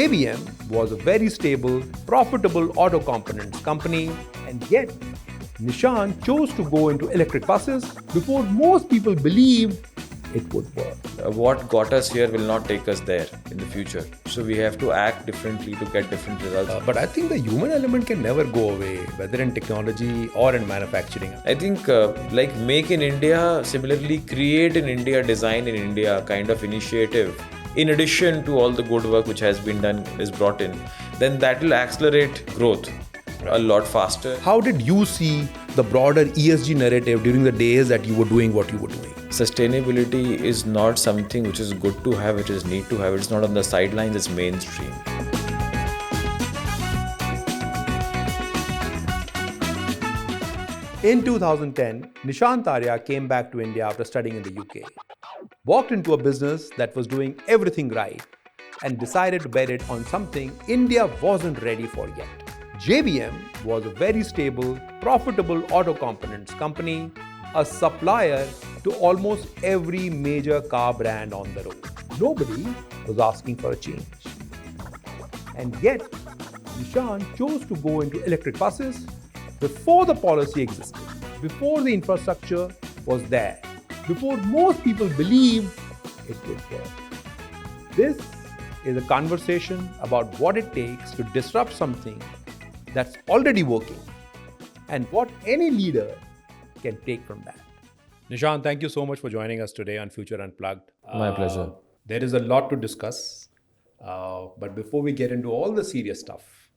JBM was a very stable, profitable auto components company, and yet Nishant chose to go into electric buses before most people believed it would work. What got us here will not take us there in the future. So we have to act differently to get different results. But I think the human element can never go away, whether in technology or in manufacturing. I think like Make in India, similarly Create in India, Design in India kind of initiative, in addition to all the good work which has been done, is brought in, then that will accelerate growth a lot faster. How did you see the broader ESG narrative during the days that you were doing what you were doing? Sustainability is not something which is good to have, it is need to have. It's not on the sidelines, it's mainstream. In 2010, Nishant Arya came back to India after studying in the UK, walked into a business that was doing everything right, and decided to bet it on something India wasn't ready for yet. JBM was a very stable, profitable auto components company, a supplier to almost every major car brand on the road. Nobody was asking for a change. And yet, Nishant chose to go into electric buses before the policy existed, before the infrastructure was there, before most people believed it would work. This is a conversation about what it takes to disrupt something that's already working and what any leader can take from that. Nishant, thank you so much for joining us today on Future Unplugged. My pleasure. There is a lot to discuss, but before we get into all the serious stuff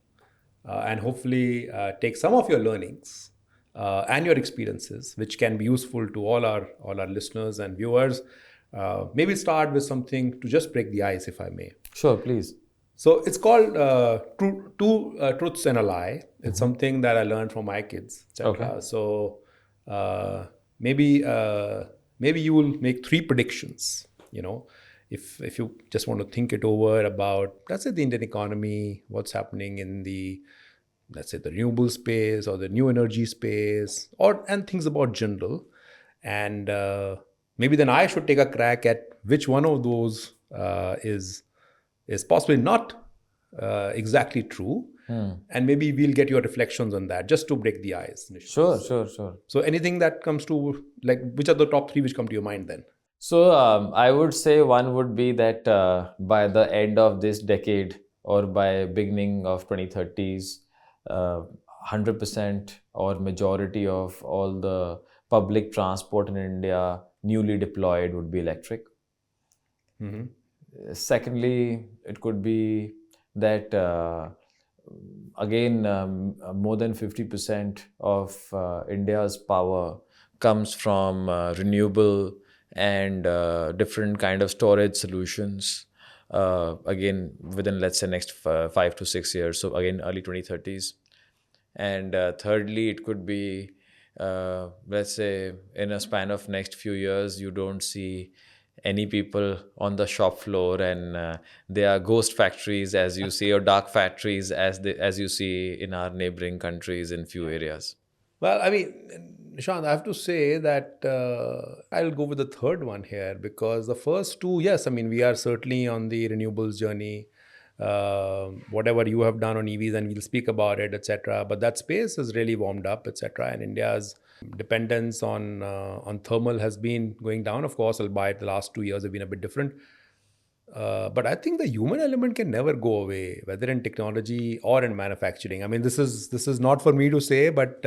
and hopefully take some of your learnings and your experiences, which can be useful to all our listeners and viewers, maybe start with something to just break the ice, if I may. Sure, please. So it's called two truths and a lie. It's something that I learned from my kids, etc. Okay. So maybe you will make three predictions. You know, if you just want to think it over about, let's say, the Indian economy, what's happening in the, let's say, the renewable space or the new energy space, and things about general, and maybe then I should take a crack at which one of those is possibly not exactly true. And maybe we'll get your reflections on that just to break the ice. Sure. So anything that comes to, like, which are the top three which come to your mind then? So I would say one would be that by the end of this decade or by beginning of 2030s, 100% or majority of all the public transport in India newly deployed would be electric. Secondly, it could be that again more than 50% of India's power comes from renewable and different kind of storage solutions, again within, let's say, next 5 to 6 years, so again early 2030s. And thirdly, it could be let's say in a span of next few years you don't see any people on the shop floor, and they are ghost factories, as you see, or dark factories as you see in our neighboring countries in few areas. Well, I mean, Nishant, I have to say that I'll go with the third one here, because the first two, yes, I mean, we are certainly on the renewables journey. Whatever you have done on EVs, and we'll speak about it, etc. But that space has really warmed up, etc. And India's dependence on thermal has been going down. Of course, albeit the last 2 years have been a bit different. But I think the human element can never go away, whether in technology or in manufacturing. I mean, this is not for me to say, but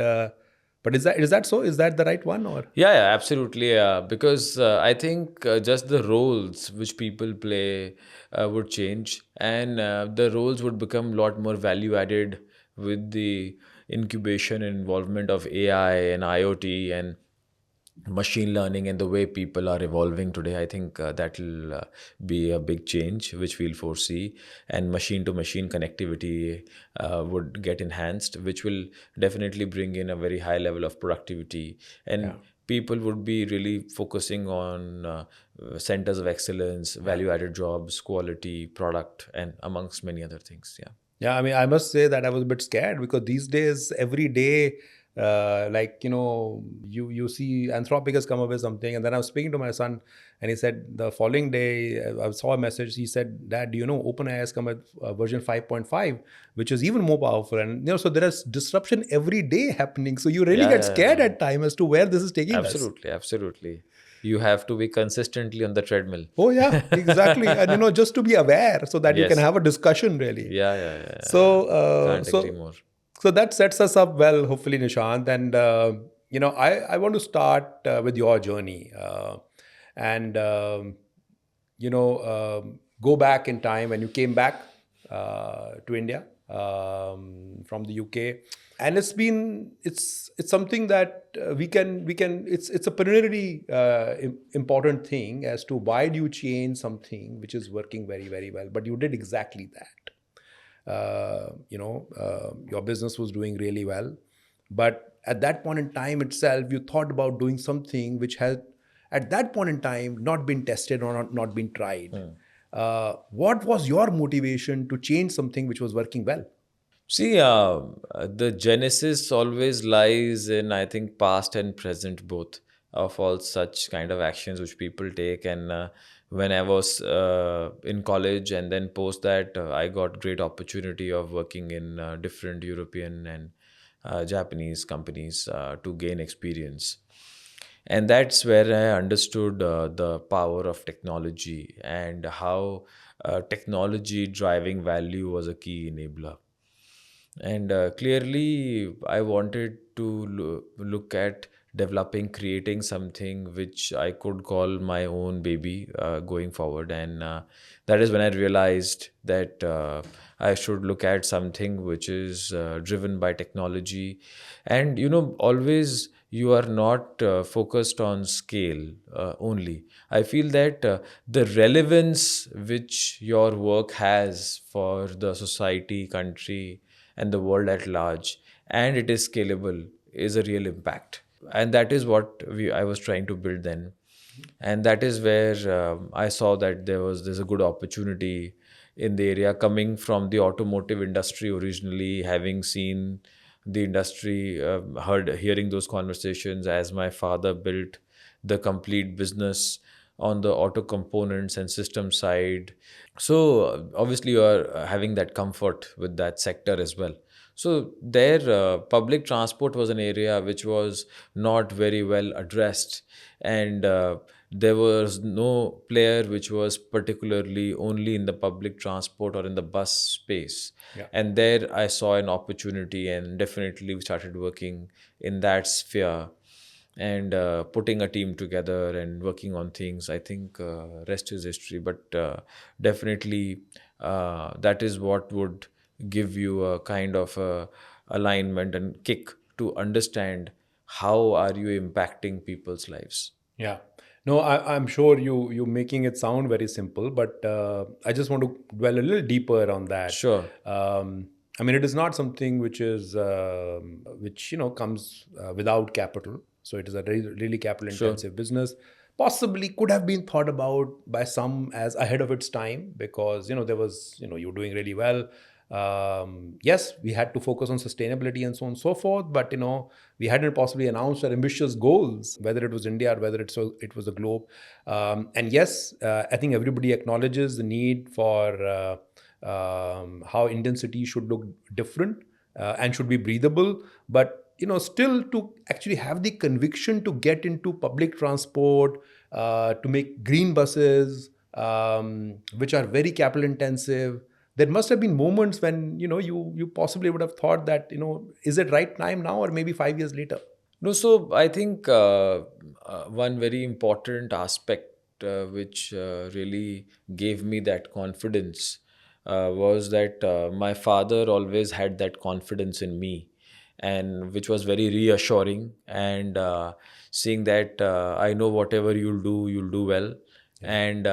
is that so? Is that the right one? Or Yeah, absolutely. Because I think just the roles which people play would change, and the roles would become a lot more value added with the incubation and involvement of AI and IoT and machine learning and the way people are evolving today. I think that will be a big change which we'll foresee, and machine to machine connectivity would get enhanced, which will definitely bring in a very high level of productivity, and people would be really focusing on centers of excellence, value added jobs, quality product, and amongst many other things. yeah, I mean, I must say that I was a bit scared, because these days, every day, Like, you see Anthropic has come up with something. And then I was speaking to my son, and he said the following day, I saw a message. He said, Dad, do you know OpenAI has come with version 5.5, which is even more powerful? And, so there is disruption every day happening. So you really Yeah, get yeah, scared yeah. at time as to where this is taking us. Absolutely, absolutely. You have to be consistently on the treadmill. Oh, yeah, exactly. And, just to be aware so that you can Yes. have a discussion, really. Yeah, yeah, yeah, yeah, yeah. So, Can't agree more. so that sets us up well, hopefully, Nishant. And, I want to start with your journey, and, go back in time when you came back to India from the UK. And it's something that we can it's a preliminary important thing as to why do you change something which is working very, very well, but you did exactly that. Your business was doing really well, but at that point in time itself, you thought about doing something which had, at that point in time, not been tested or not been tried. What was your motivation to change something which was working well? See, the genesis always lies in, I think, past and present both of all such kind of actions which people take. And when I was in college and then post that, I got great opportunity of working in different European and Japanese companies to gain experience. And that's where I understood the power of technology and how technology driving value was a key enabler. And clearly, I wanted to look at developing, creating something which I could call my own baby going forward. And that is when I realized that I should look at something which is driven by technology. And, always you are not focused on scale only. I feel that the relevance which your work has for the society, country, and the world at large, and it is scalable, is a real impact. And that is what I was trying to build then. And that is where I saw that there's a good opportunity in the area, coming from the automotive industry originally, having seen the industry, hearing those conversations as my father built the complete business on the auto components and system side. So obviously you are having that comfort with that sector as well. So there, public transport was an area which was not very well addressed, and there was no player which was particularly only in the public transport or in the bus space. Yeah. And there I saw an opportunity, and definitely we started working in that sphere and putting a team together and working on things. I think rest is history, but definitely that is what would give you a kind of alignment and kick to understand how are you impacting people's lives. Yeah. No, I'm sure you're making it sound very simple, but I just want to dwell a little deeper on that. Sure. I mean, it is not something which is which comes without capital. So it is a really capital Sure. intensive business. Possibly could have been thought about by some as ahead of its time, because there was you're doing really well. Yes, we had to focus on sustainability and so on and so forth, but we hadn't possibly announced our ambitious goals, whether it was India or whether it was the globe. And yes, I think everybody acknowledges the need for how Indian cities should look different and should be breathable, but still to actually have the conviction to get into public transport, to make green buses, which are very capital intensive. There must have been moments when you possibly would have thought that is it right time now or maybe 5 years later? No, so I think one very important aspect which really gave me that confidence was that my father always had that confidence in me, and which was very reassuring. And seeing that I know whatever you'll do well. And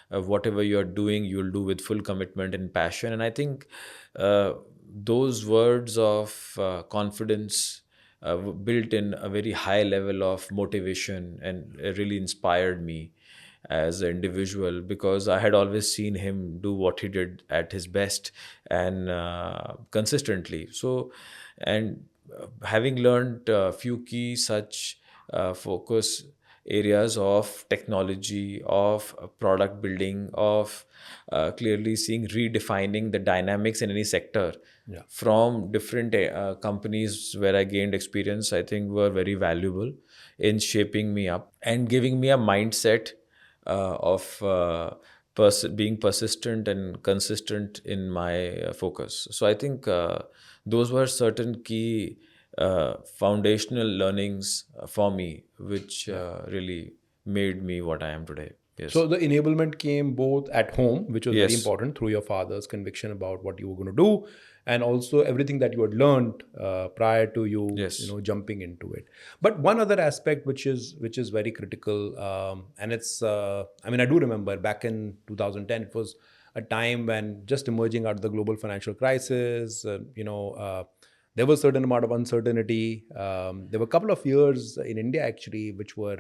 whatever you're doing, you'll do with full commitment and passion. And I think those words of confidence built in a very high level of motivation, and it really inspired me as an individual, because I had always seen him do what he did at his best and consistently. So, and having learned a few key such focus areas of technology, of product building, of clearly seeing redefining the dynamics in any sector Yeah. from different companies where I gained experience, I think were very valuable in shaping me up and giving me a mindset of being persistent and consistent in my focus. So I think those were certain key foundational learnings for me, which Yeah. really made me what I am today. Yes. So the enablement came both at home, which was very Yes. important through your father's conviction about what you were going to do, and also everything that you had learned prior to Yes. jumping into it. But one other aspect which is very critical, and it's I mean I do remember back in 2010 it was a time when just emerging out of the global financial crisis, there was a certain amount of uncertainty. There were a couple of years in India actually which were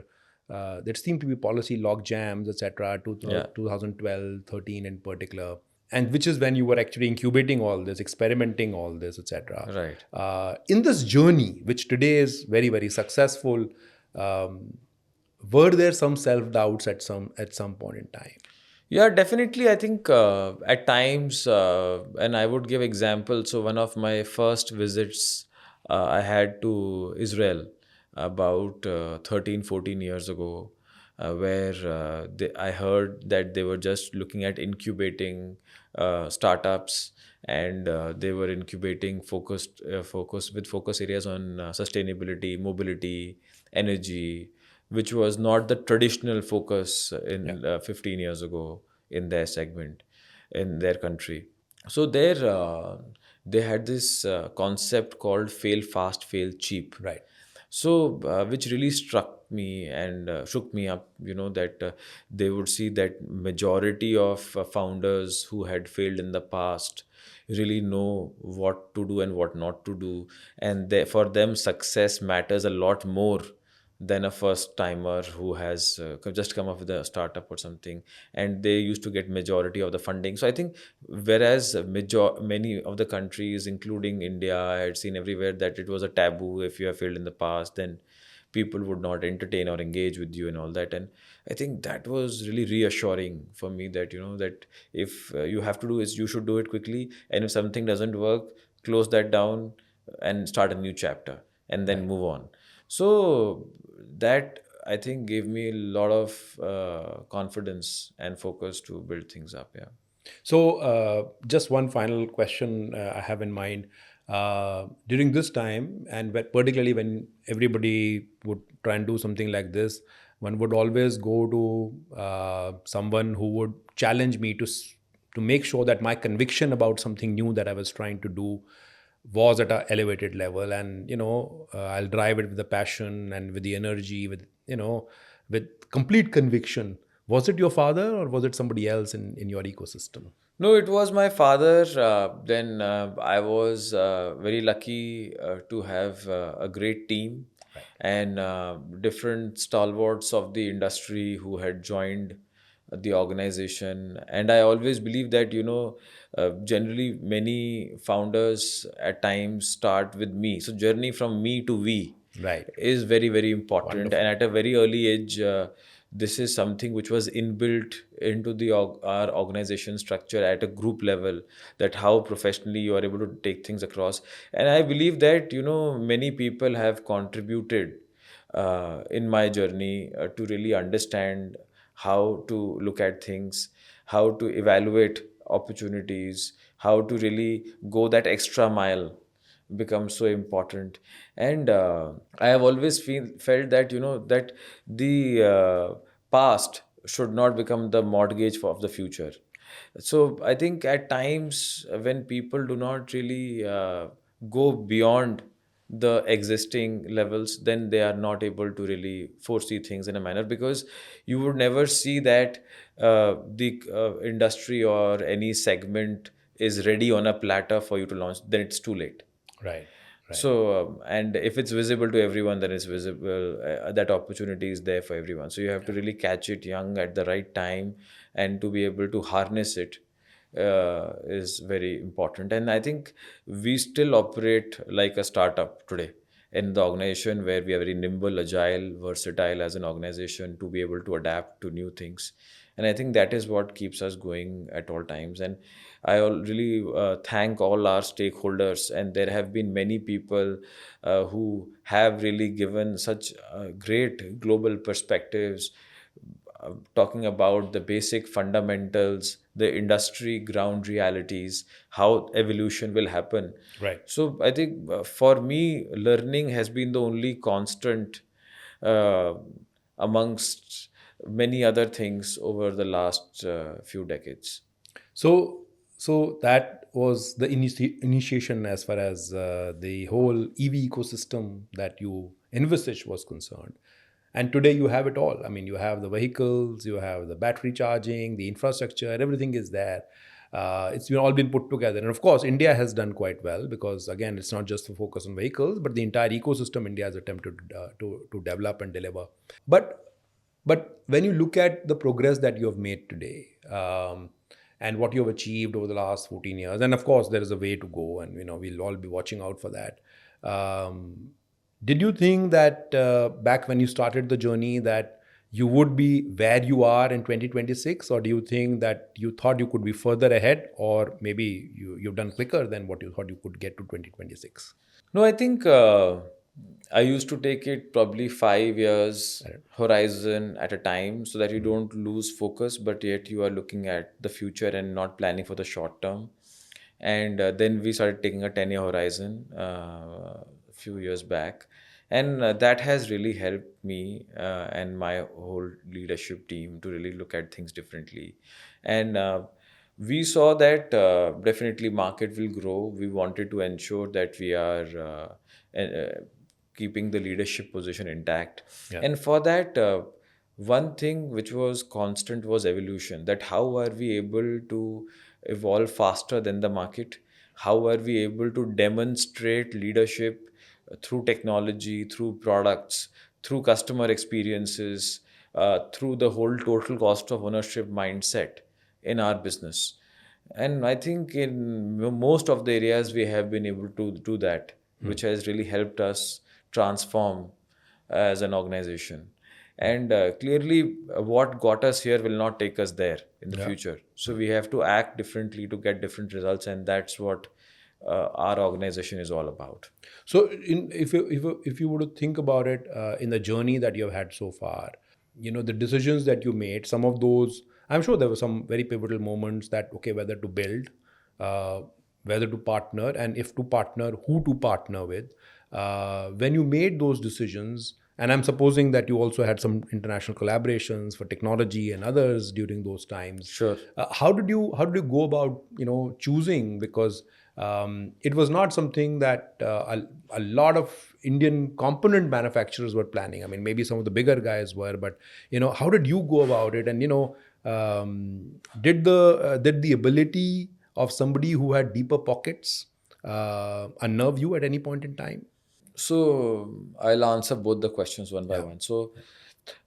there seemed to be policy log jams, etc. Yeah. 2012, 13 in particular, and which is when you were actually incubating all this, experimenting all this, etc. Right. In this journey, which today is very, very successful, um, were there some self doubts at some point in time? Yeah, definitely. I think at times, and I would give examples. So one of my first visits I had to Israel about 13, 14 years ago, where I heard that they were just looking at incubating startups, and they were incubating focus areas on sustainability, mobility, energy, which was not the traditional focus Yeah. in 15 years ago in their segment, in their country. So there, they had this concept called fail fast, fail cheap. Right. So, which really struck me and shook me up, that they would see that majority of founders who had failed in the past really know what to do and what not to do. And for them, success matters a lot more than a first timer who has just come up with a startup or something, and they used to get majority of the funding. So I think whereas many of the countries including India, I had seen everywhere that it was a taboo. If you have failed in the past, then people would not entertain or engage with you and all that. And I think that was really reassuring for me, that that if you have to do is you should do it quickly, and if something doesn't work, close that down and start a new chapter and then Right. move on. So that, I think, gave me a lot of confidence and focus to build things up. Yeah. So, just one final question I have in mind. During this time, and particularly when everybody would try and do something like this, one would always go to someone who would challenge me to make sure that my conviction about something new that I was trying to do was at an elevated level, and I'll drive it with the passion and with the energy, with complete conviction. Was it your father or was it somebody else in your ecosystem? No, it was my father. Then I was very lucky to have a great team Right. and different stalwarts of the industry who had joined the organization. And I always believe that, generally many founders at times start with me. So, journey from me to we Right. is very, very important. And Wonderful. at a very early age, this is something which was inbuilt into our organization structure at a group level, that how professionally you are able to take things across. And I believe that, many people have contributed in my journey to really understand how to look at things, how to evaluate opportunities, how to really go that extra mile becomes so important. And I have always felt that, that the past should not become the mortgage of the future. So I think at times when people do not really go beyond the existing levels, then they are not able to really foresee things in a manner, because you would never see that the industry or any segment is ready on a platter for you to launch. Then it's too late. Right. Right. So, and if it's visible to everyone, then it's visible, that opportunity is there for everyone. So, you have to really catch it young at the right time, and to be able to harness it is very important. And I think we still operate like a startup today in the organization, where we are very nimble, agile, versatile as an organization to be able to adapt to new things. And I think that is what keeps us going at all times. And really thank all our stakeholders. And there have been many people who have really given such great global perspectives, talking about the basic fundamentals, the industry ground realities, how evolution will happen. Right. So I think for me, learning has been the only constant uh, amongst many other things over the last few decades. So, so that was the initiation as far as the whole EV ecosystem that you envisaged was concerned. And today you have it all. I mean, you have the vehicles, you have the battery charging, the infrastructure, everything is there. It's been all been put together. And of course, India has done quite well because, again, it's not just the focus on vehicles, but the entire ecosystem India has attempted to develop and deliver. But when you look at the progress that you have made today, and what you have achieved over the last 14 years, and of course there is a way to go, and we'll all be watching out for that. Did you think that back when you started the journey that you would be where you are in 2026, or do you think that you thought you could be further ahead, or maybe you've done quicker than what you thought you could get to 2026? No, I think I used to take it probably 5 years horizon at a time, so that you don't lose focus, but yet you are looking at the future and not planning for the short term. And then we started taking a 10-year horizon a few years back. And that has really helped me and my whole leadership team to really look at things differently. And we saw that definitely market will grow. We wanted to ensure that we are keeping the leadership position intact. Yeah. And for that, one thing which was constant was evolution. That how are we able to evolve faster than the market? How are we able to demonstrate leadership through technology, through products, through customer experiences, through the whole total cost of ownership mindset in our business? And I think in most of the areas we have been able to do that, which has really helped us transform as an organization. And clearly, what got us here will not take us there in the Yeah. future. So we have to act differently to get different results, and that's what our organization is all about. So, if you were to think about it, in the journey that you have had so far, the decisions that you made, some of those, I'm sure there were some very pivotal moments that, okay, whether to build, uh, whether to partner, and if to partner, who to partner with. When you made those decisions, and I'm supposing that you also had some international collaborations for technology and others during those times. Sure. How did you go about choosing? Because it was not something that a lot of Indian component manufacturers were planning. I mean, maybe some of the bigger guys were, but how did you go about it? And did the ability of somebody who had deeper pockets unnerve you at any point in time? So I'll answer both the questions one by one. So,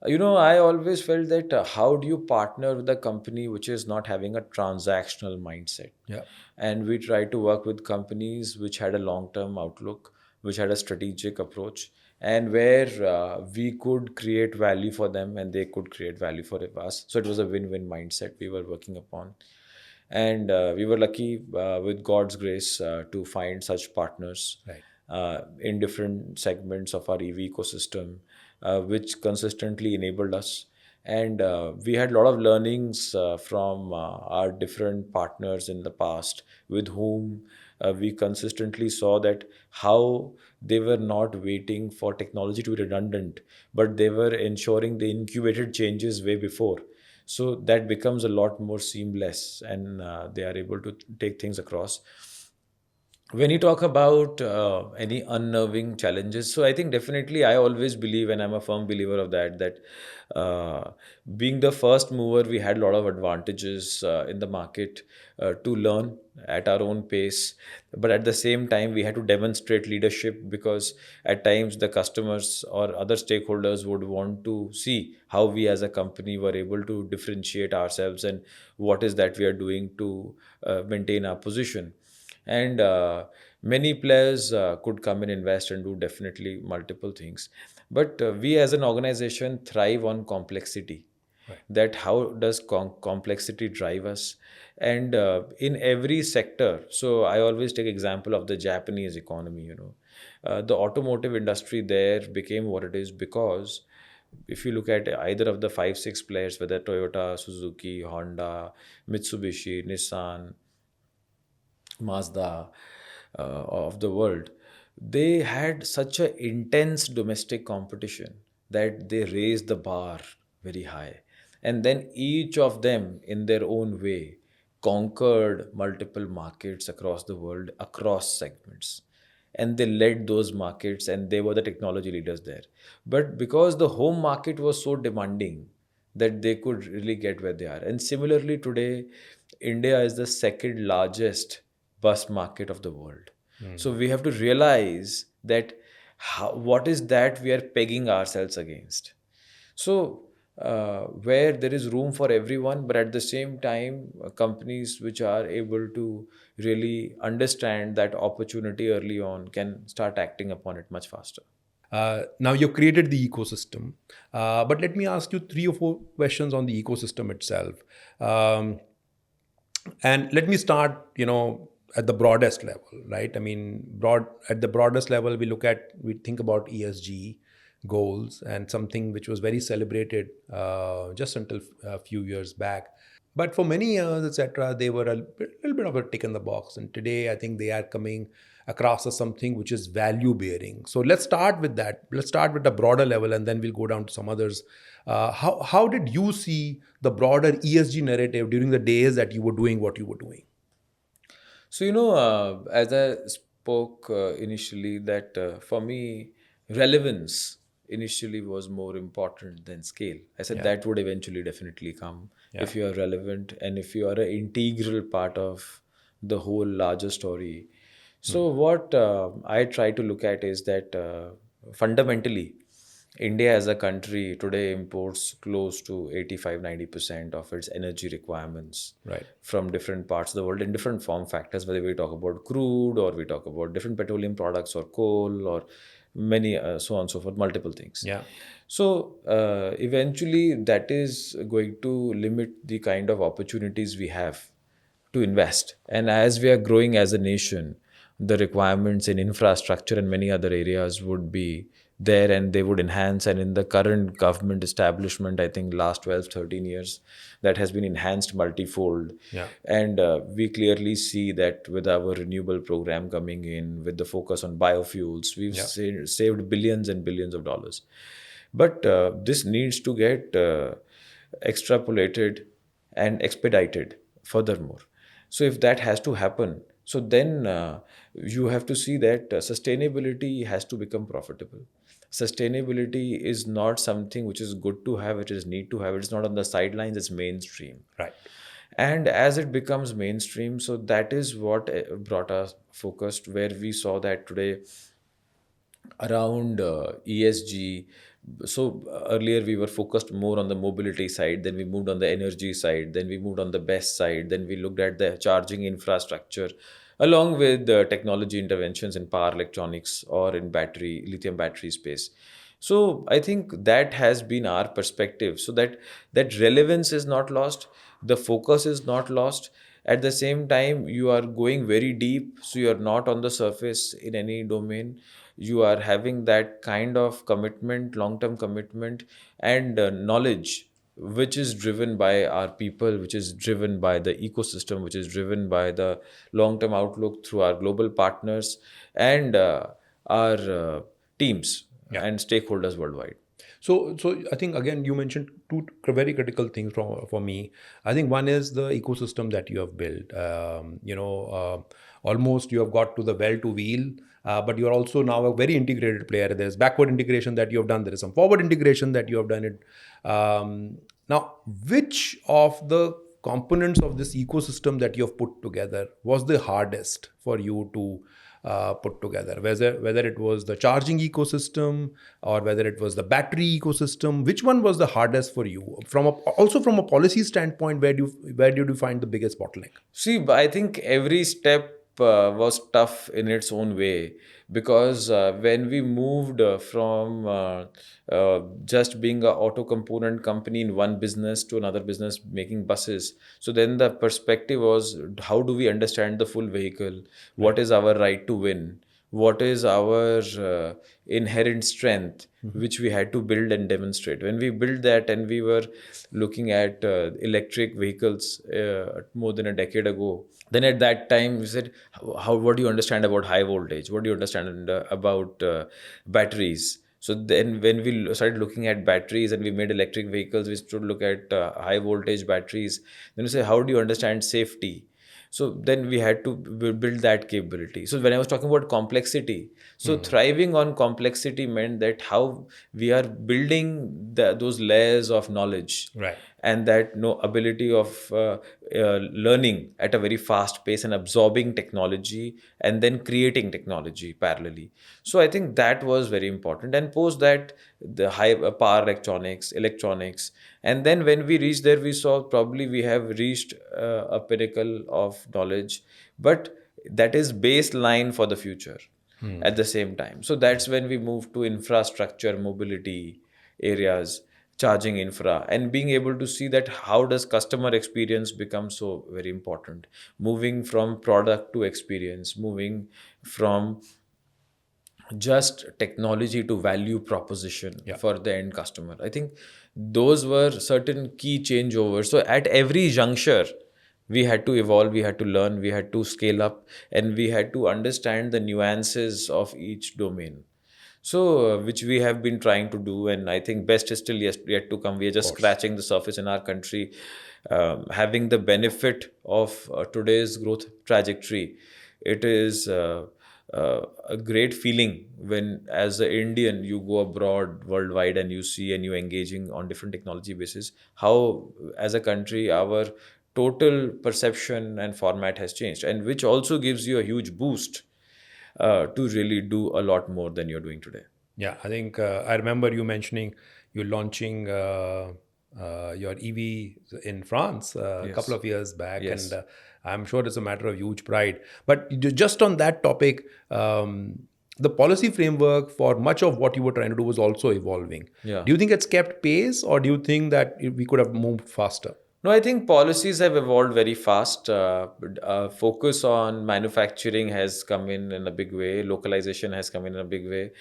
I always felt that how do you partner with a company which is not having a transactional mindset? Yeah. And we try to work with companies which had a long-term outlook, which had a strategic approach, and where we could create value for them and they could create value for us. So it was a win-win mindset we were working upon. And we were lucky, with God's grace, to find such partners Right. in different segments of our EV ecosystem, which consistently enabled us. And we had a lot of learnings from our different partners in the past, with whom we consistently saw that how they were not waiting for technology to be redundant, but they were ensuring they incubated changes way before. So that becomes a lot more seamless, and they are able to take things across. When you talk about any unnerving challenges, so I think definitely I always believe, and I'm a firm believer of that, that uh, being the first mover, we had a lot of advantages in the market to learn at our own pace. But at the same time, we had to demonstrate leadership, because at times the customers or other stakeholders would want to see how we as a company were able to differentiate ourselves and what is that we are doing to maintain our position. And many players could come and invest and do definitely multiple things, but we as an organization thrive on complexity. Right. That how does complexity drive us? And in every sector, so I always take example of the Japanese economy. The automotive industry there became what it is because if you look at either of the 5 6 players, whether Toyota, Suzuki, Honda, Mitsubishi, Nissan, Mazda of the world, they had such an intense domestic competition that they raised the bar very high. And then each of them, in their own way, conquered multiple markets across the world, across segments. And they led those markets and they were the technology leaders there. But because the home market was so demanding, that they could really get where they are. And similarly, today, India is the second largest bus market of the world. So we have to realize that what is that we are pegging ourselves against. So, where there is room for everyone, but at the same time, companies which are able to really understand that opportunity early on can start acting upon it much faster. Now you've created the ecosystem, but let me ask you 3 or 4 questions on the ecosystem itself. Um, and let me start, at the broadest level, right? I mean, at the broadest level, we think about ESG goals and something which was very celebrated just until a few years back. But for many years, etc., they were a little bit of a tick in the box. And today, I think they are coming across as something which is value bearing. So let's start with that. Let's start with the broader level, and then we'll go down to some others. How did you see the broader ESG narrative during the days that you were doing what you were doing? So, as I spoke initially, that for me, relevance initially was more important than scale. I said Yeah. that would eventually definitely come Yeah. if you are relevant and if you are an integral part of the whole larger story. So, what I try to look at is that fundamentally, India as a country today imports close to 85 90% of its energy requirements Right. from different parts of the world in different form factors, whether we talk about crude or we talk about different petroleum products or coal or many so on and so forth, multiple things. Yeah. So eventually that is going to limit the kind of opportunities we have to invest. And as we are growing as a nation, the requirements in infrastructure and many other areas would be there and they would enhance. And in the current government establishment, I think last 12 13 years, that has been enhanced multifold. Yeah. And we clearly see that with our renewable program coming in, with the focus on biofuels, we've Yeah. saved billions and billions of dollars. But this needs to get extrapolated and expedited furthermore. So if that has to happen, so then you have to see that sustainability has to become profitable. Sustainability is not something which is good to have, it is need to have. It's not on the sidelines, it's mainstream. Right. And as it becomes mainstream, so that is what brought us focused, where we saw that today around ESG. So earlier we were focused more on the mobility side, then we moved on the energy side, then we moved on the best side, then we looked at the charging infrastructure, along with the technology interventions in power electronics or in battery, lithium battery space. So I think that has been our perspective, so that that relevance is not lost, the focus is not lost. At the same time, you are going very deep, so you are not on the surface in any domain. You are having that kind of commitment, long term commitment, and knowledge, which is driven by our people, which is driven by the ecosystem, which is driven by the long term outlook through our global partners and our teams Yeah. and stakeholders worldwide. So I think again you mentioned two very critical things for me. I think one is the ecosystem that you have built. almost you have got to the well to wheel, but you're also now a very integrated player. There's backward integration that you have done. There is some forward integration that you have done it. Now, which of the components of this ecosystem that you have put together was the hardest for you to put together, whether it was the charging ecosystem or whether it was the battery ecosystem? Which one was the hardest for you also from a policy standpoint? Where did you find the biggest bottleneck? See, I think every step was tough in its own way, because when we moved from just being a auto component company in one business to another business making buses, so then the perspective was, how do we understand the full vehicle? What is our right to win? What is our inherent strength, which we had to build and demonstrate. When we built that, and we were looking at electric vehicles more than a decade ago, then at that time we said, what do you understand about high voltage? What do you understand about batteries? So then when we started looking at batteries and we made electric vehicles, we should look at high voltage batteries. Then we say, how do you understand safety? So then we had to build that capability. So when I was talking about complexity, so thriving on complexity meant that how we are building those layers of knowledge, Right. and that ability of learning at a very fast pace and absorbing technology and then creating technology parallelly. So I think that was very important. And post that, the high power electronics, and then when we reached there, we saw probably we have reached a pinnacle of knowledge, but that is baseline for the future at the same time. So that's when we moved to infrastructure, mobility areas, charging infra, and being able to see that how does customer experience become so very important, moving from product to experience, moving from just technology to value proposition for the end customer. I think those were certain key changeovers. So at every juncture, we had to evolve, we had to learn, we had to scale up, and we had to understand the nuances of each domain. So, which we have been trying to do, and I think best is still yet to come. We are just scratching the surface in our country, having the benefit of today's growth trajectory. It is a great feeling when, as an Indian, you go abroad worldwide and you see and you engaging on different technology basis, how as a country our total perception and format has changed, and which also gives you a huge boost to really do a lot more than you're doing today. Yeah, I think I remember you mentioning you launching your EV in France a couple of years back, and I'm sure it's a matter of huge pride. But just on that topic, the policy framework for much of what you were trying to do was also evolving. Yeah. Do you think it's kept pace, or do you think that we could have moved faster? No, I think policies have evolved very fast. Focus on manufacturing has come in a big way. Localization has come in a big way.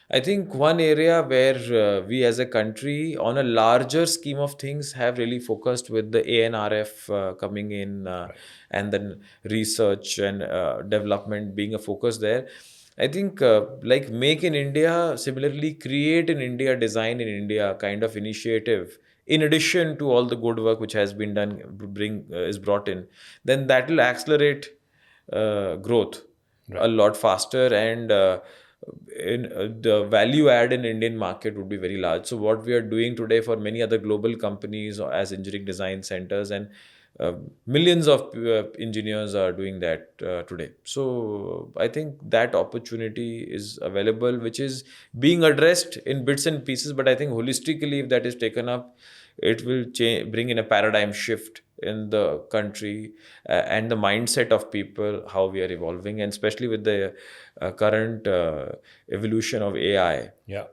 I think one area where we as a country, on a larger scheme of things, have really focused with the ANRF coming in, and then research and development being a focus there. I think like Make in India, similarly Create in India, Design in India kind of initiative, in addition to all the good work which has been done, is brought in, then that will accelerate growth a lot faster, and the value add in Indian market would be very large. So what we are doing today for many other global companies as engineering design centers, and millions of engineers are doing that today. So I think that opportunity is available, which is being addressed in bits and pieces. But I think holistically, if that is taken up, it will bring in a paradigm shift in the country and the mindset of people, how we are evolving, and especially with the current evolution of AI. Yeah.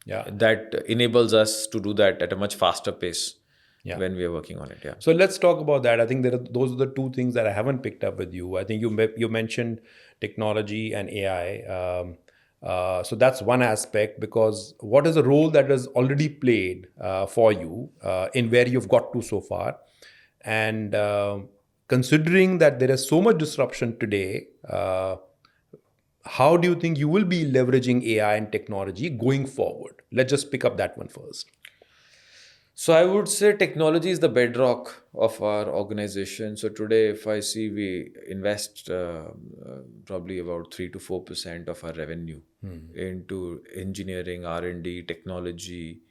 That enables us to do that at a much faster pace. When we are working on it. So let's talk about that. I think those are the two things that I haven't picked up with you. I think you mentioned technology and AI. So that's one aspect, because what is the role that is already played for you in where you've got to so far? And considering that there is so much disruption today, how do you think you will be leveraging AI and technology going forward? Let's just pick up that one first. So I would say technology is the bedrock of our organization. So today, if I see, we invest probably about 3 to 4% of our revenue into engineering, R&D, technology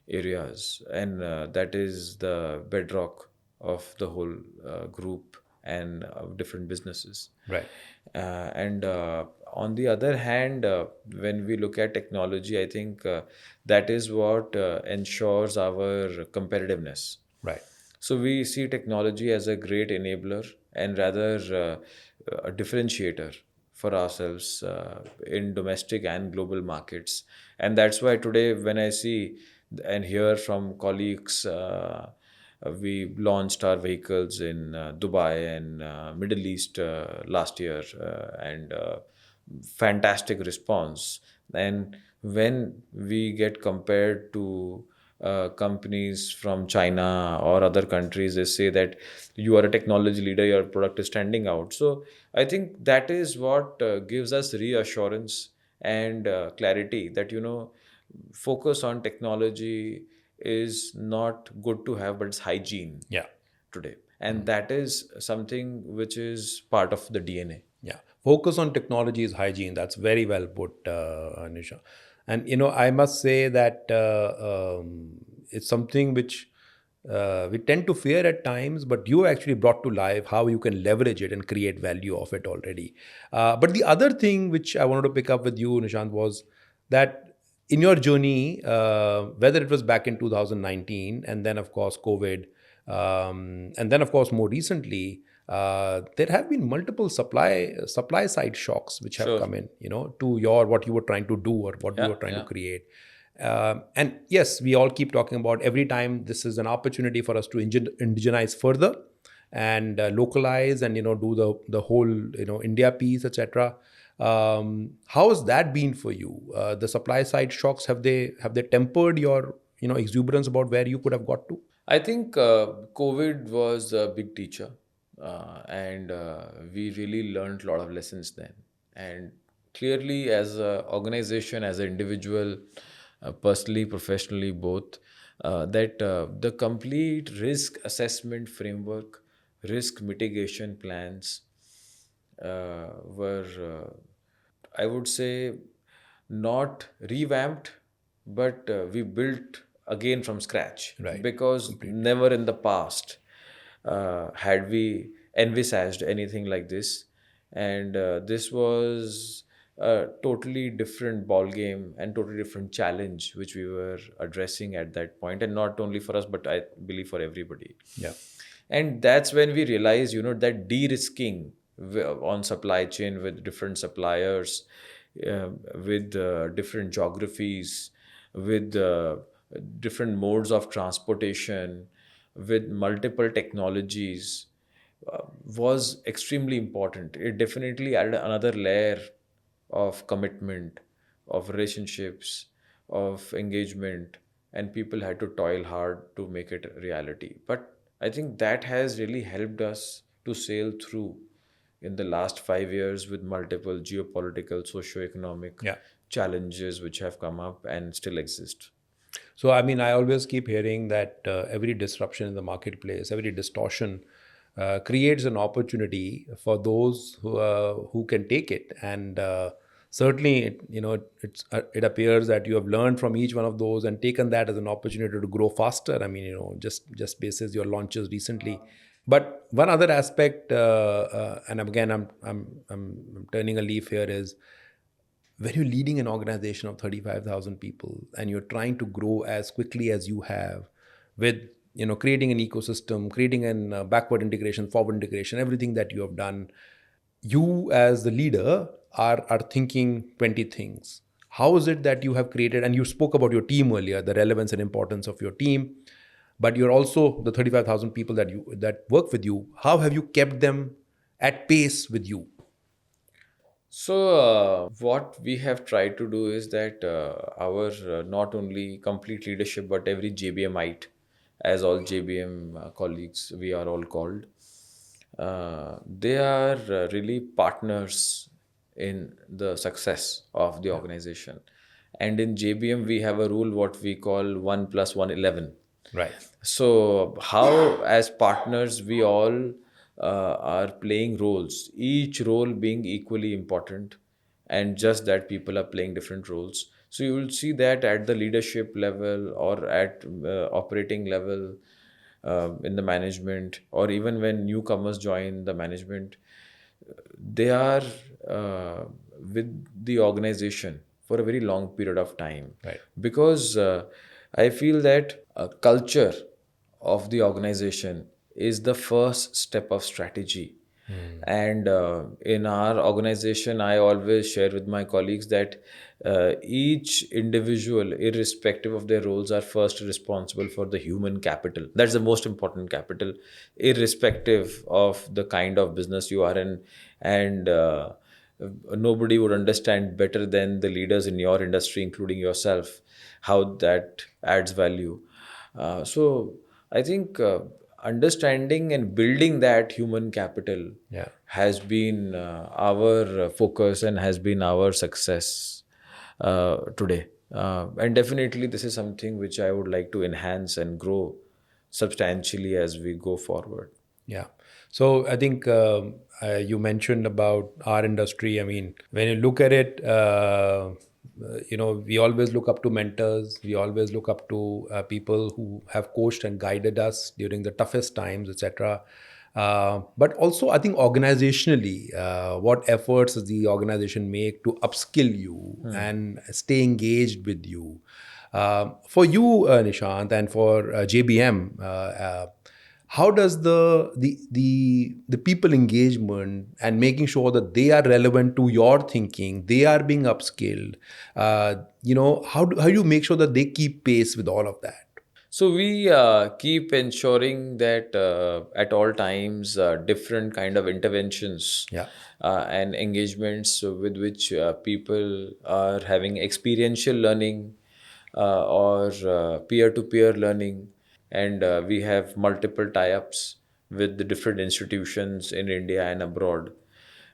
areas, and that is the bedrock of the whole group and different businesses. Right. And on the other hand, when we look at technology, I think that is what ensures our competitiveness. Right. So we see technology as a great enabler and rather a differentiator for ourselves in domestic and global markets. And that's why today, when I see and hear from colleagues, we launched our vehicles in Dubai and Middle East last year, and fantastic response. And when we get compared to companies from China or other countries, they say that you are a technology leader, your product is standing out. So I think that is what gives us reassurance and clarity that, focus on technology is not good to have, but it's hygiene Yeah. today. And that is something which is part of the DNA. Yeah, focus on technology is hygiene. That's very well put, Anisha. And I must say that it's something which we tend to fear at times, but you actually brought to life how you can leverage it and create value of it already. But the other thing which I wanted to pick up with you, Nishant, was that in your journey, whether it was back in 2019 and then, of course, COVID, and then, of course, more recently, there have been multiple supply side shocks which have Sure. come in, to your what you were trying to do or what you Yeah, were trying to yeah. create. And yes, we all keep talking about every time this is an opportunity for us to indigenize further and localize and do the whole India piece, etc. How has that been for you? The supply side shocks, have they tempered your exuberance about where you could have got to? I think COVID was a big teacher, and we really learned a lot of lessons then. And clearly, as an organization, as an individual, personally, professionally, both, that the complete risk assessment framework, risk mitigation plans were, I would say, not revamped, but we built again from scratch, Right. because Completely. never in the past had we envisaged anything like this. And this was a totally different ball game and totally different challenge which we were addressing at that point, and not only for us, but I believe for everybody. Yeah. And that's when we realized, that de-risking on supply chain with different suppliers, with different geographies, with different modes of transportation, with multiple technologies, was extremely important. It definitely added another layer of commitment, of relationships, of engagement, and people had to toil hard to make it a reality. But I think that has really helped us to sail through in the last 5 years with multiple geopolitical, socio-economic Yeah. challenges which have come up and still exist. So, I mean, I always keep hearing that every disruption in the marketplace, every distortion creates an opportunity for those who can take it. And certainly, it appears that you have learned from each one of those and taken that as an opportunity to grow faster. I mean, just basis your launches recently. But one other aspect, and again, I'm turning a leaf here, is when you're leading an organization of 35,000 people and you're trying to grow as quickly as you have with creating an ecosystem, creating an backward integration, forward integration, everything that you have done, you as the leader are thinking 20 things. How is it that you have created, and you spoke about your team earlier, the relevance and importance of your team, but you're also the 35,000 people that work with you. How have you kept them at pace with you? So, what we have tried to do is that our not only complete leadership, but every JBMite, as all JBM colleagues, we are all called, they are really partners in the success of the organization. And in JBM, we have a rule what we call 1 plus 1 11. Right. So, how as partners we all are playing roles, each role being equally important, and just that people are playing different roles. So, you will see that at the leadership level or at operating level, in the management, or even when newcomers join the management, they are uh, with the organization for a very long period of time, Right. because I feel that culture of the organization is the first step of strategy. And in our organization, I always share with my colleagues that each individual, irrespective of their roles, are first responsible for the human capital. That's the most important capital, irrespective of the kind of business you are in. And nobody would understand better than the leaders in your industry, including yourself, how that adds value. So I think understanding and building that human capital Yeah. has been our focus and has been our success today. And definitely, this is something which I would like to enhance and grow substantially as we go forward. Yeah. So I think you mentioned about our industry. I mean, when you look at it, we always look up to mentors. We always look up to people who have coached and guided us during the toughest times, etc. But also, I think organizationally, what efforts does the organization make to upskill you and stay engaged with you? For you, Nishant, and for JBM, how does the people engagement and making sure that they are relevant to your thinking, they are being upskilled, how do you make sure that they keep pace with all of that? So we keep ensuring that at all times different kind of interventions Yeah. and engagements with which people are having experiential learning or peer-to-peer learning, and we have multiple tie-ups with the different institutions in India and abroad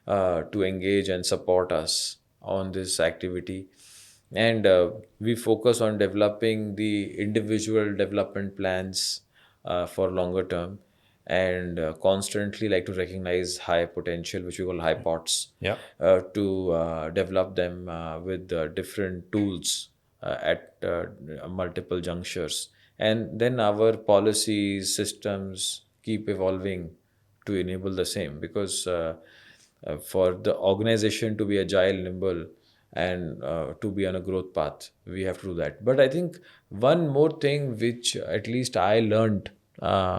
to engage and support us on this activity. And we focus on developing the individual development plans for longer term, and constantly like to recognize high potential, which we call high pots, Yeah. to develop them with different tools at multiple junctures. And then our policies, systems keep evolving to enable the same, because for the organization to be agile, nimble, and to be on a growth path, we have to do that. But I think one more thing which at least I learned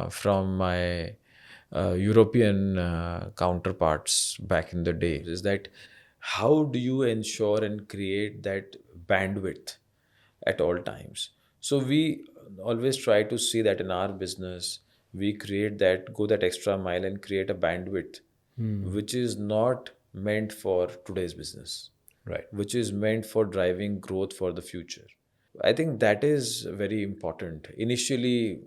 from my European counterparts back in the day is that how do you ensure and create that bandwidth at all times? So we always try to see that in our business, we create that, go that extra mile and create a bandwidth which is not meant for today's business, Right. which is meant for driving growth for the future. I think that is very important. Initially,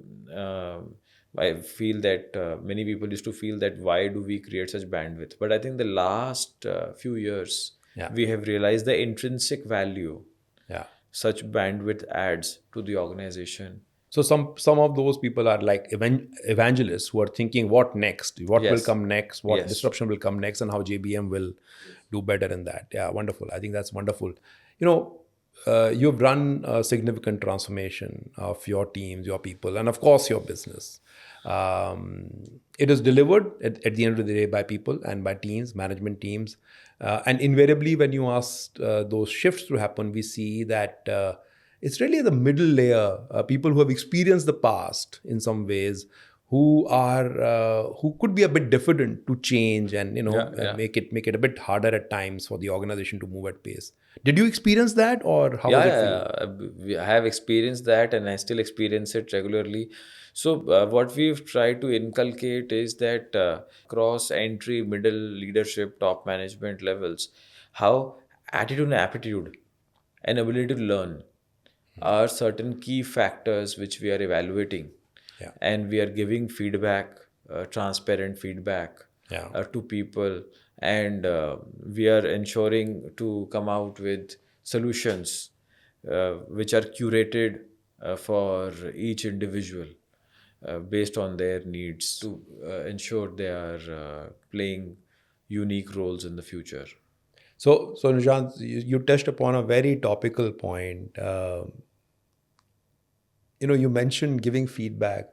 I feel that many people used to feel that why do we create such bandwidth? But I think the last few years, Yeah. we have realized the intrinsic value Yeah. such bandwidth adds to the organization. So some of those people are like evangelists who are thinking what next, what will Yes, come next, what yes. disruption will come next, and how JBM will do better in that. Yeah, wonderful. I think that's wonderful. You know, you've run a significant transformation of your teams, your people, and of course your business. It is delivered at the end of the day by people and by teams, management teams, and invariably when you ask those shifts to happen, we see that. It's really the middle layer, people who have experienced the past in some ways, who could be a bit diffident to change and Yeah, yeah. make it a bit harder at times for the organization to move at pace. Did you experience that, or how Yeah, was it for yeah, you? I have experienced that and I still experience it regularly. So, what we've tried to inculcate is that across entry, middle leadership, top management levels, how attitude and aptitude and ability to learn are certain key factors which we are evaluating, Yeah. and we are giving feedback, transparent feedback Yeah. to people, and we are ensuring to come out with solutions which are curated for each individual based on their needs to ensure they are playing unique roles in the future. So Nishant, you touched upon a very topical point. You mentioned giving feedback.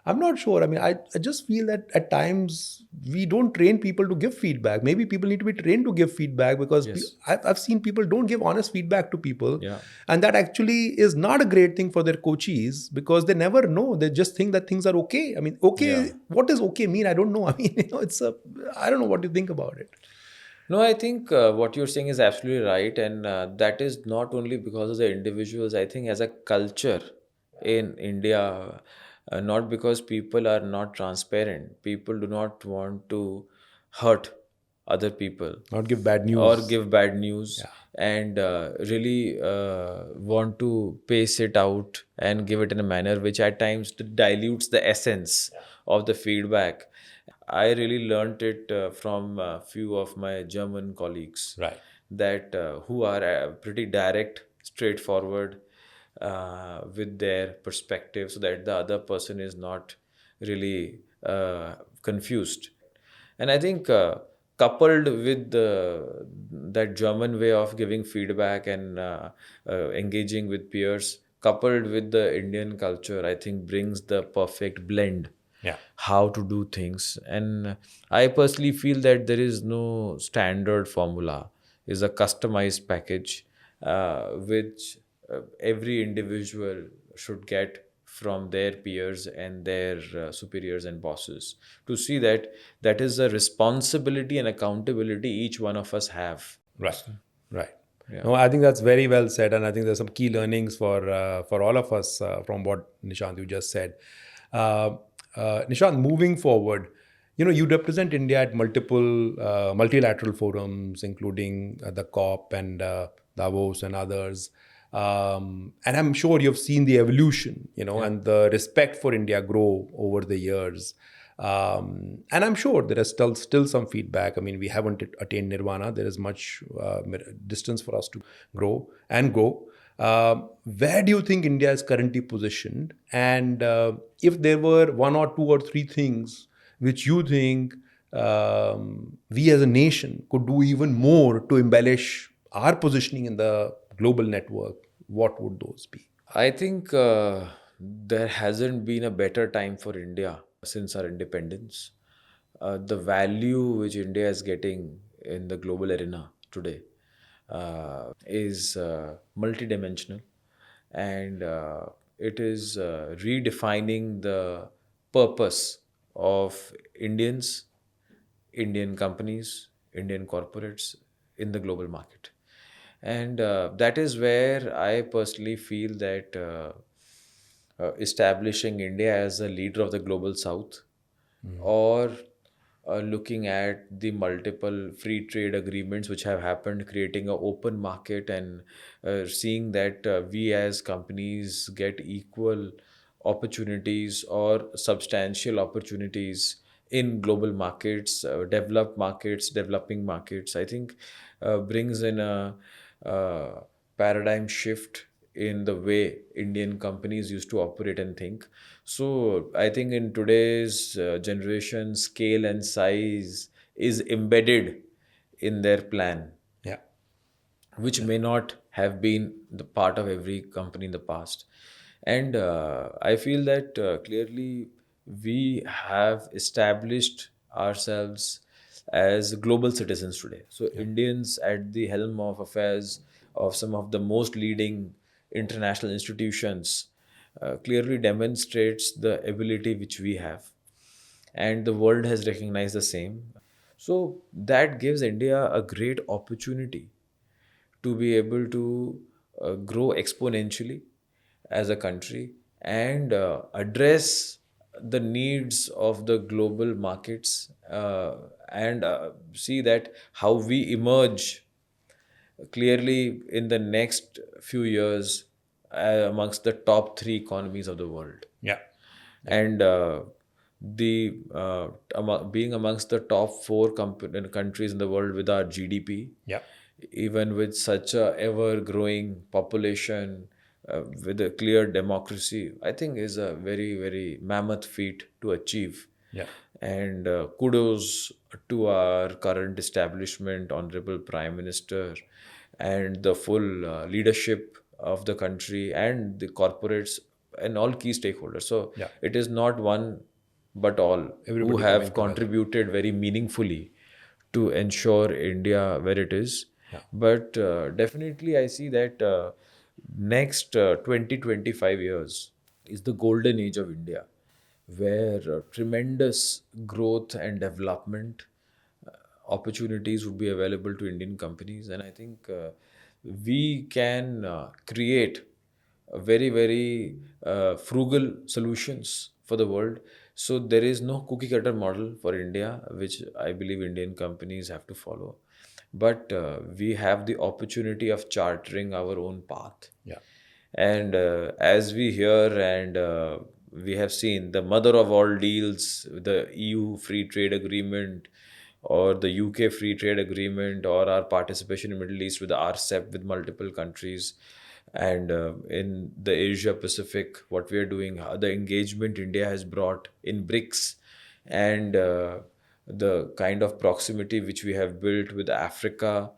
I'm not sure. I mean, I just feel that at times we don't train people to give feedback. Maybe people need to be trained to give feedback, because Yes. I've seen people don't give honest feedback to people. Yeah. And that actually is not a great thing for their coaches, because they never know. They just think that things are okay. I mean, Yeah. okay, what does okay mean? I don't know. I mean, I don't know what you think about it. No, I think what you're saying is absolutely right, and that is not only because of the individuals. I think as a culture in India, not because people are not transparent. People do not want to hurt other people Not give bad or news. give bad news, Yeah. and really want to pace it out and give it in a manner which at times dilutes the essence of the feedback. I really learnt it from a few of my German colleagues Right. that who are pretty direct, straightforward with their perspective, so that the other person is not really confused. And I think coupled with that German way of giving feedback and engaging with peers, coupled with the Indian culture, I think brings the perfect blend Yeah. how to do things. And I personally feel that there is no standard formula, is a customized package which every individual should get from their peers and their superiors and bosses, to see that that is a responsibility and accountability each one of us have. Right. Right. Yeah. No, I think that's very well said, and I think there's some key learnings for all of us from what Nishant you just said. Uh, Nishant, moving forward, you represent India at multiple multilateral forums, including the COP and Davos and others. And I'm sure you've seen the evolution, Yeah. and the respect for India grow over the years. And I'm sure there is still some feedback. I mean, we haven't attained nirvana. There is much distance for us to grow and go. Where do you think India is currently positioned? And if there were one or two or three things which you think we as a nation could do even more to embellish our positioning in the global network, what would those be? I think there hasn't been a better time for India since our independence. The value which India is getting in the global arena today is multidimensional, and it is redefining the purpose of Indians, Indian companies, Indian corporates in the global market. And that is where I personally feel that establishing India as a leader of the global south, or looking at the multiple free trade agreements which have happened, creating an open market, and seeing that we as companies get equal opportunities or substantial opportunities in global markets, developed markets, developing markets, I think brings in a uh, paradigm shift in the way Indian companies used to operate and think. So I think in today's generation, scale and size is embedded in their plan, Yeah. which may not have been the part of every company in the past. And I feel that clearly we have established ourselves as global citizens today. So, Indians at the helm of affairs of some of the most leading international institutions clearly demonstrates the ability which we have, and the world has recognized the same. So, that gives India a great opportunity to be able to grow exponentially as a country, and address the needs of the global markets, and see that how we emerge clearly in the next few years amongst the top three economies of the world. Yeah. And being amongst the top four countries in the world with our GDP, Yeah. even with such a ever growing population, with a clear democracy, I think is a very, very mammoth feat to achieve. Yeah. And kudos to our current establishment, Honorable Prime Minister, and the full leadership of the country and the corporates and all key stakeholders. So Yeah. it is not one but all who Everybody coming have together. contributed very meaningfully to ensure India where it is. Yeah. But definitely, I see that next 20, 25 years is the golden age of India, where tremendous growth and development opportunities would be available to Indian companies. And I think we can create very, very frugal solutions for the world. So there is no cookie cutter model for India, which I believe Indian companies have to follow. But we have the opportunity of chartering our own path. Yeah. And as we hear and we have seen, the mother of all deals, the EU free trade agreement, or the UK free trade agreement, or our participation in Middle East with the RCEP with multiple countries, and in the Asia Pacific, what we are doing, the engagement India has brought in BRICS, and the kind of proximity which we have built with Africa,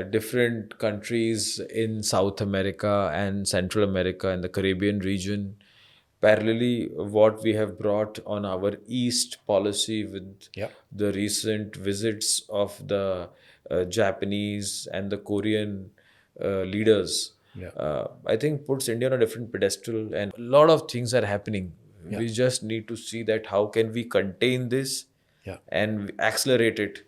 different countries in South America and Central America and the Caribbean region. Parallelly, what we have brought on our East policy with Yeah. the recent visits of the Japanese and the Korean leaders, Yeah. I think puts India on a different pedestal, and a lot of things are happening. Yeah. We just need to see that how can we contain this Yeah. and accelerate it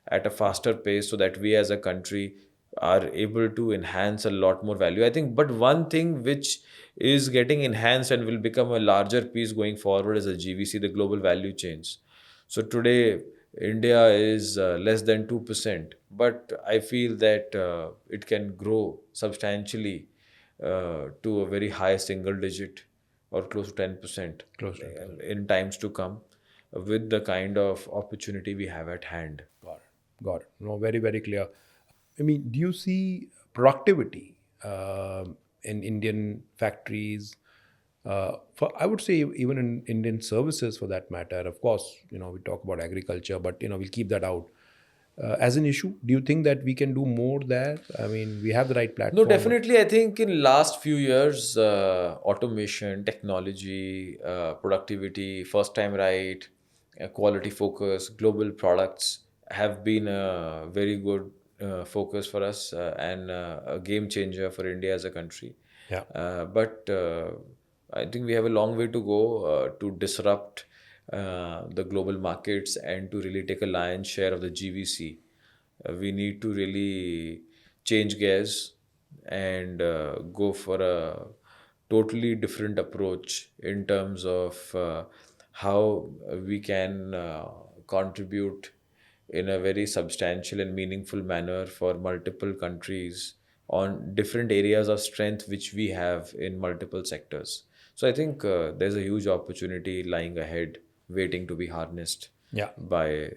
at a faster pace so that we as a country are able to enhance a lot more value. I think, but one thing which is getting enhanced and will become a larger piece going forward is the GVC, the global value chains. So today, India is less than 2%, but I feel that it can grow substantially to a very high single digit or close to 10% Close to 10%. in times to come with the kind of opportunity we have at hand. Got it. Got it. No, very, very clear. I mean, do you see productivity in Indian factories? For I would say even in Indian services, for that matter. Of course, we talk about agriculture, but we'll keep that out. As an issue, do you think that we can do more there? I mean, we have the right platform. No, definitely. I think in last few years, automation, technology, productivity, first time right, quality focus, global products have been a very good focus for us and a game changer for India as a country. Yeah. But I think we have a long way to go to disrupt the global markets and to really take a lion's share of the GVC. We need to really change gears and go for a totally different approach in terms of how we can contribute in a very substantial and meaningful manner for multiple countries on different areas of strength which we have in multiple sectors. So I think there's a huge opportunity lying ahead, waiting to be harnessed Yeah. by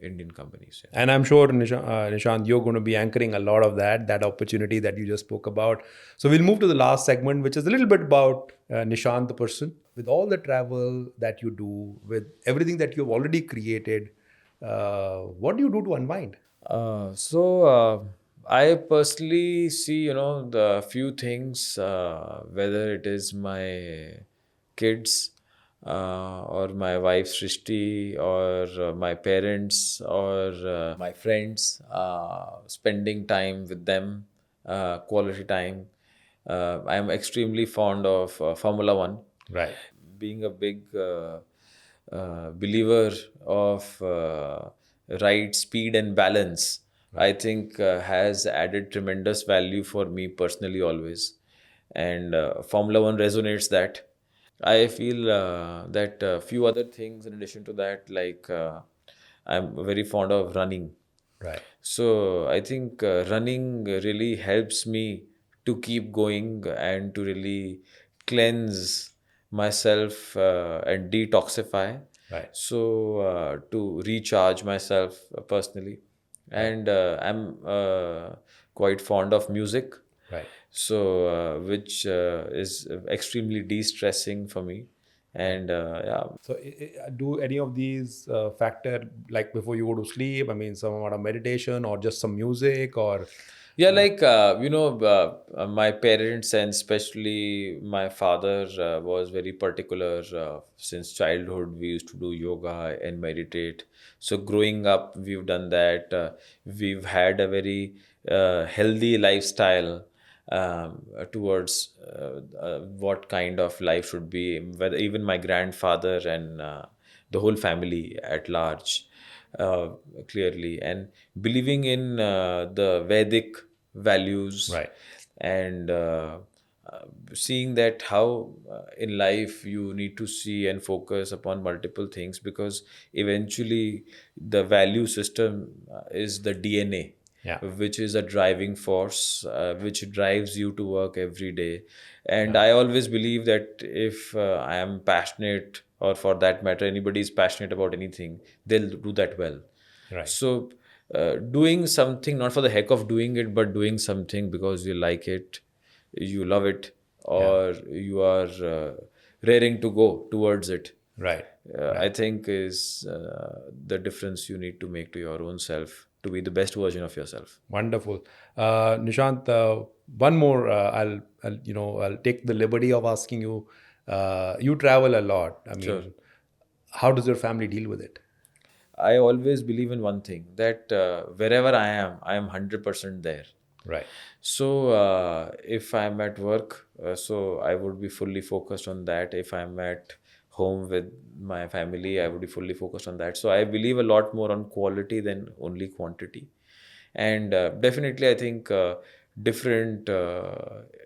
Indian companies. Yeah. And I'm sure, Nishant, you're going to be anchoring a lot of that opportunity that you just spoke about. So we'll move to the last segment, which is a little bit about Nishant, the person. With all the travel that you do, with everything that you've already created, what do you do to unwind? I personally see, the few things, whether it is my kids or my wife Srishti or my parents or my friends, spending time with them, quality time. I'm extremely fond of Formula One. Right. Being a big believer of right speed and balance, I think has added tremendous value for me personally always. And Formula One resonates that. I feel that a few other things in addition to that, like I'm very fond of running. Right. So I think running really helps me to keep going and to really cleanse myself and detoxify. Right. So to recharge myself personally, and I'm quite fond of music. Right. so which is extremely de-stressing for me. Right. And yeah. So, do any of these factor like before you go to sleep? I mean, some amount of meditation or just some music or Yeah, like my parents and especially my father was very particular. Since childhood, we used to do yoga and meditate. So growing up, we've done that. We've had a very healthy lifestyle towards what kind of life should be. Whether even my grandfather and the whole family at large, uh, clearly, and believing in the Vedic values, right, and uh, seeing that how in life you need to see and focus upon multiple things, because eventually the value system is the DNA, yeah, which is a driving force, which drives you to work every day. And yeah, I always believe that if I am passionate, or for that matter, anybody is passionate about anything, they'll do that well. right, So, doing something not for the heck of doing it, but doing something because you like it, you love it, yeah, or you are raring to go towards it, right, I right. think is the difference you need to make to your own self to be the best version of yourself. Wonderful. Nishant, one more. I'll take the liberty of asking you. You travel a lot. I Sure. mean, how does your family deal with it? I always believe in one thing, that wherever I am 100% there. Right, So, if I'm at work, so I would be fully focused on that. If I'm at home with my family, I would be fully focused on that. So, I believe a lot more on quality than only quantity. And definitely, I think different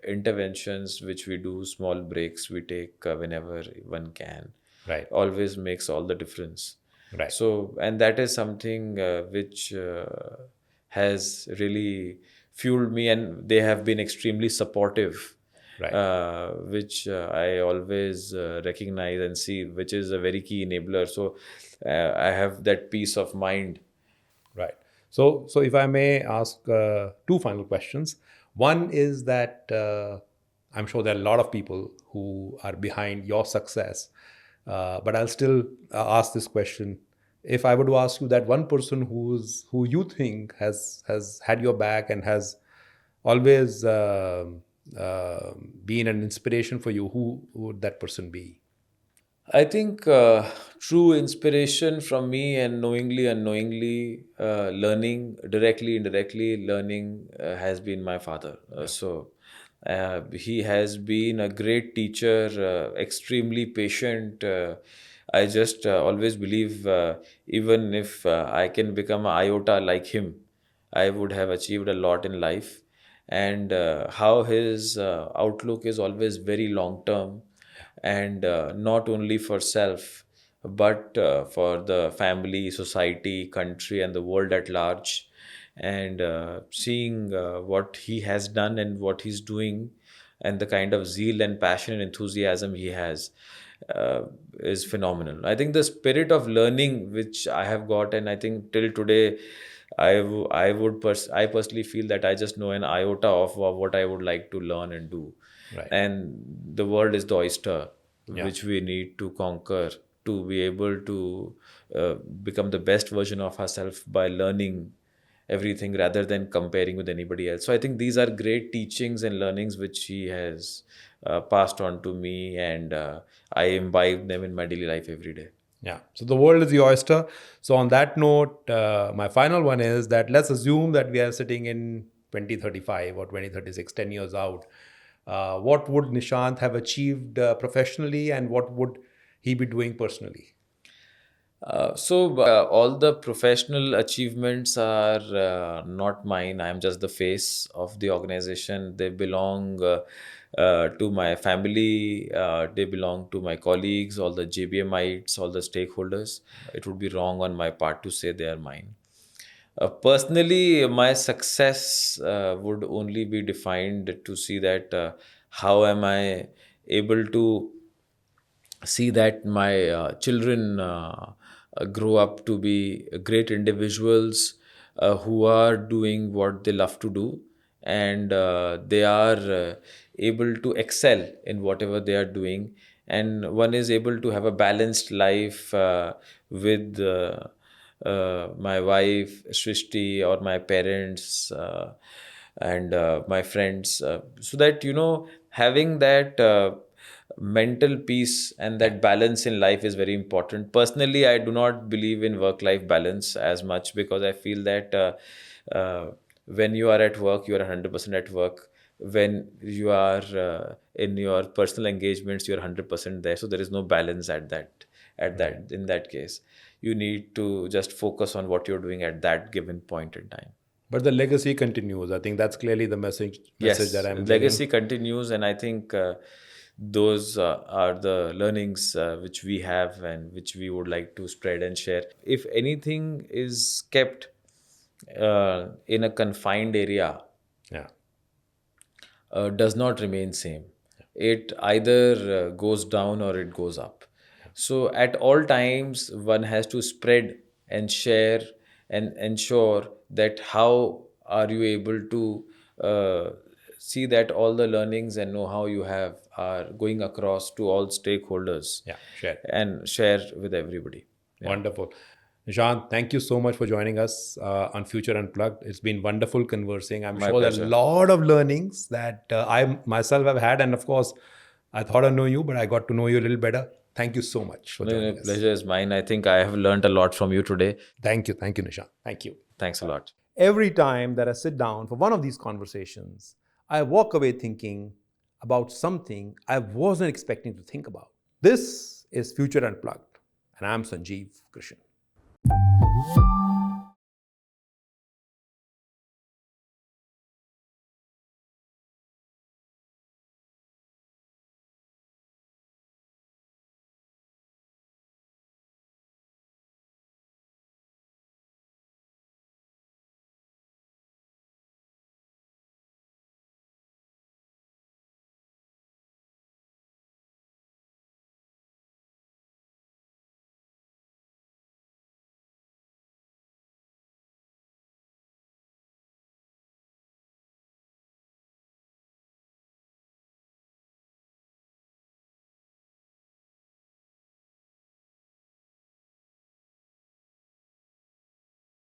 interventions which we do, small breaks we take whenever one can, right, always makes all the difference. right, So, and that is something which has really fueled me, and they have been extremely supportive, right. which I always recognize and see, which is a very key enabler. So, I have that peace of mind. Right. So if I may ask two final questions. One is that I'm sure there are a lot of people who are behind your success, but I'll still ask this question. If I were to ask you that one person who you think has had your back and has always been an inspiration for you, who would that person be? I think true inspiration from me, and knowingly, unknowingly, learning directly, indirectly, learning has been my father. Yeah. So he has been a great teacher, extremely patient. I just always believe, even if I can become an iota like him, I would have achieved a lot in life. And how his outlook is always very long term, and not only for self, but for the family, society, country, and the world at large. And seeing what he has done and what he's doing, and the kind of zeal and passion and enthusiasm he has, uh, is phenomenal. I think the spirit of learning which I have got, and I think till today, I personally feel that I just know an iota of what I would like to learn and do. Right. And the world is the oyster Yeah. which we need to conquer to be able to uh, become the best version of ourselves by learning everything rather than comparing with anybody else. So I think these are great teachings and learnings which he has passed on to me, and I imbibe them in my daily life every day. Yeah. So the world is the oyster. So on that note, my final one is that let's assume that we are sitting in 2035 or 2036, 10 years out. What would Nishant have achieved professionally and what would he be doing personally? So all the professional achievements are not mine. I am just the face of the organization. They belong to my family. They belong to my colleagues, all the JBMites, all the stakeholders. It would be wrong on my part to say they are mine. Personally, my success would only be defined to see that how am I able to see that my children grow up to be great individuals who are doing what they love to do, and they are able to excel in whatever they are doing, and one is able to have a balanced life with my wife Srishti, or my parents, and my friends, so that having that mental peace and that balance in life is very important. Personally, I do not believe in work life balance as much, because I feel that when you are at work, you are 100% at work. When you are in your personal engagements, you are 100% there, so there is no balance at that in that case. You need to just focus on what you're doing at that given point in time. But the legacy continues. I think that's clearly the message that Yes, I'm legacy getting. continues, and I think those are the learnings which we have and which we would like to spread and share. If anything is kept in a confined area, Yeah. does not remain same. It either goes down or it goes up. So at all times, one has to spread and share and ensure that how are you able to uh, see that all the learnings and know-how you have are going across to all stakeholders Yeah. Share. and share with everybody. Yeah. Wonderful. Nishant, thank you so much for joining us on Future Unplugged. It's been wonderful conversing. I'm My sure there are a pleasure. lot of learnings that I myself have had. And of course, I thought I know you, but I got to know you a little better. Thank you so much for No, no, joining us. pleasure is mine. I think I have learned a lot from you today. Thank you. Thank you, Nishant. Thank you. Thanks a lot. Every time that I sit down for one of these conversations, I walk away thinking about something I wasn't expecting to think about. This is Future Unplugged, and I'm Sanjeev Krishan.